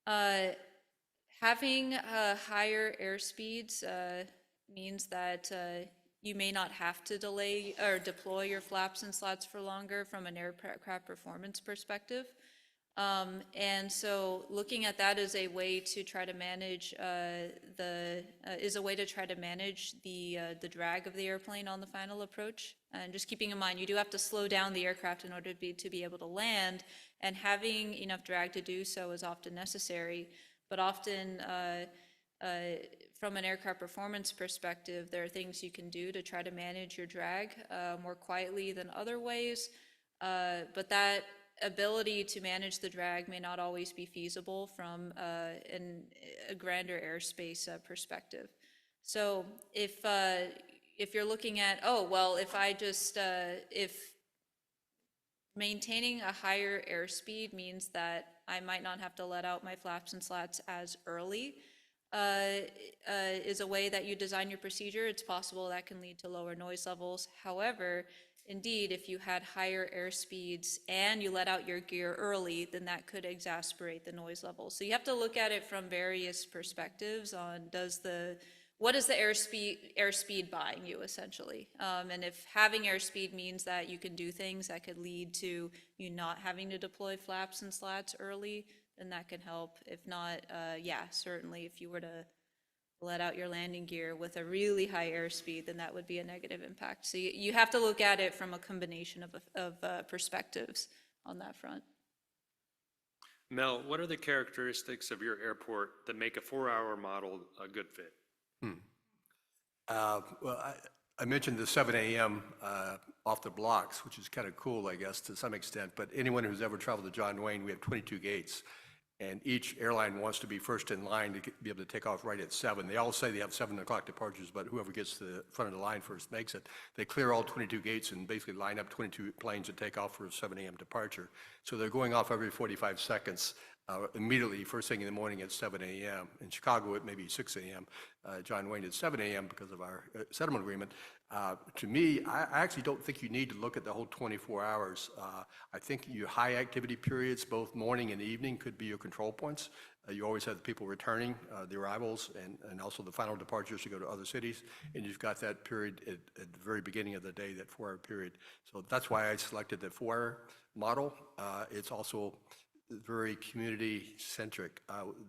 Having higher airspeeds means that you may not have to delay or deploy your flaps and slats for longer from an aircraft performance perspective. And so looking at that as a way to try to manage the drag of the airplane on the final approach. And just keeping in mind, you do have to slow down the aircraft in order to be able to land, and having enough drag to do so is often necessary. But often, from an aircraft performance perspective, there are things you can do to try to manage your drag more quietly than other ways. But that ability to manage the drag may not always be feasible from a grander airspace perspective. So if you're looking at, if maintaining a higher airspeed means that I might not have to let out my flaps and slats as early, is a way that you design your procedure. It's possible that can lead to lower noise levels. However, indeed, if you had higher airspeeds and you let out your gear early, then that could exacerbate the noise level. So you have to look at it from various perspectives on what is the airspeed buying you, essentially. And if having airspeed means that you can do things that could lead to you not having to deploy flaps and slats early, then that can help. If not, certainly if you were to let out your landing gear with a really high airspeed, then that would be a negative impact. So you have to look at it from a combination of perspectives on that front. Mel, what are the characteristics of your airport that make a 4-hour model a good fit? I mentioned the 7 a.m. Off the blocks, which is kind of cool, I guess, to some extent. But anyone who's ever traveled to John Wayne, we have 22 gates. And each airline wants to be first in line to be able to take off right at 7. They all say they have 7 o'clock departures, but whoever gets to the front of the line first makes it. They clear all 22 gates and basically line up 22 planes to take off for a 7 a.m. departure. So they're going off every 45 seconds immediately, first thing in the morning at 7 a.m. In Chicago, it may be 6 a.m. John Wayne at 7 a.m. because of our settlement agreement. To me, I actually don't think you need to look at the whole 24 hours. I think your high activity periods, both morning and evening, could be your control points. You always have the people returning, the arrivals, and also the final departures to go to other cities. And you've got that period at the very beginning of the day, that 4-hour period. So that's why I selected the 4-hour model. It's also very community-centric.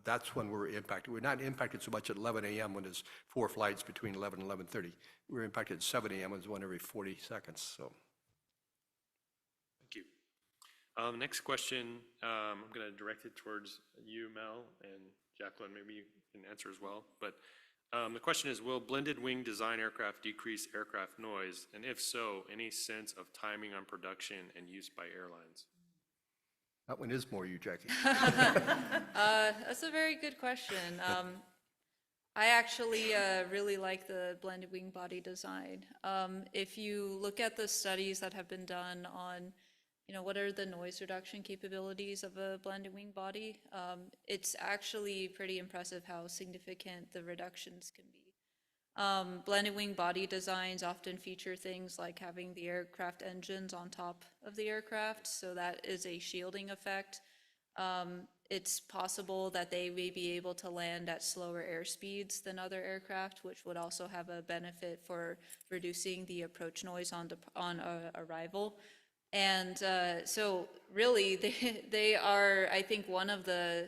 That's when we're impacted. We're not impacted so much at 11 a.m. when there's 4 flights between 11 and 11:30. We're impacted at 7 a.m. when there's one every 40 seconds. So, Thank you. Next question, I'm going to direct it towards you, Mel, and Jacqueline, maybe you can answer as well. But the question is, will blended wing design aircraft decrease aircraft noise? And if so, any sense of timing on production and use by airlines? that one is more you, Jackie. That's a very good question. I actually really like the blended wing body design. If you look at the studies that have been done on, what are the noise reduction capabilities of a blended wing body, it's actually pretty impressive how significant the reductions can be. Blended wing body designs often feature things like having the aircraft engines on top of the aircraft, so that is a shielding effect. It's possible that they may be able to land at slower airspeeds than other aircraft, which would also have a benefit for reducing the approach noise on arrival. And so really, they are, I think, one of the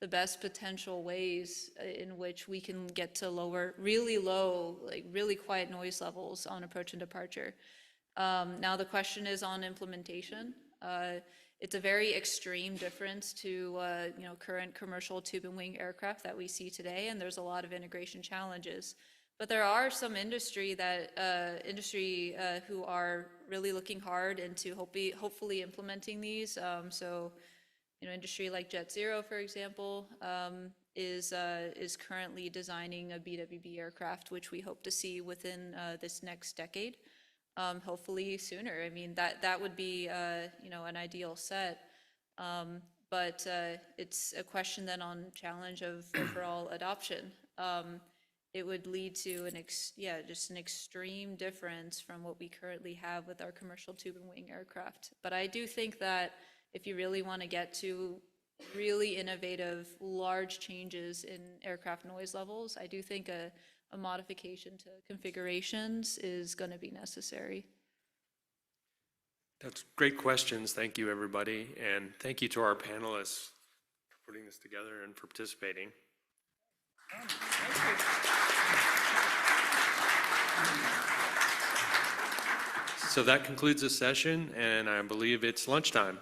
best potential ways in which we can get to lower, really low, like really quiet noise levels on approach and departure. Now the question is on implementation. It's a very extreme difference to current commercial tube and wing aircraft that we see today, and there's a lot of integration challenges. But there are some industry who are really looking hard into hopefully implementing these. Industry like Jet Zero, for example, is currently designing a BWB aircraft, which we hope to see within this next decade. Hopefully sooner. I mean, that would be, an ideal set. But it's a question then on challenge of overall adoption. It would lead to just an extreme difference from what we currently have with our commercial tube and wing aircraft. But I do think that if you really want to get to really innovative, large changes in aircraft noise levels, I do think a modification to configurations is going to be necessary. That's great questions. Thank you, everybody. And thank you to our panelists for putting this together and for participating. So that concludes the session, and I believe it's lunchtime.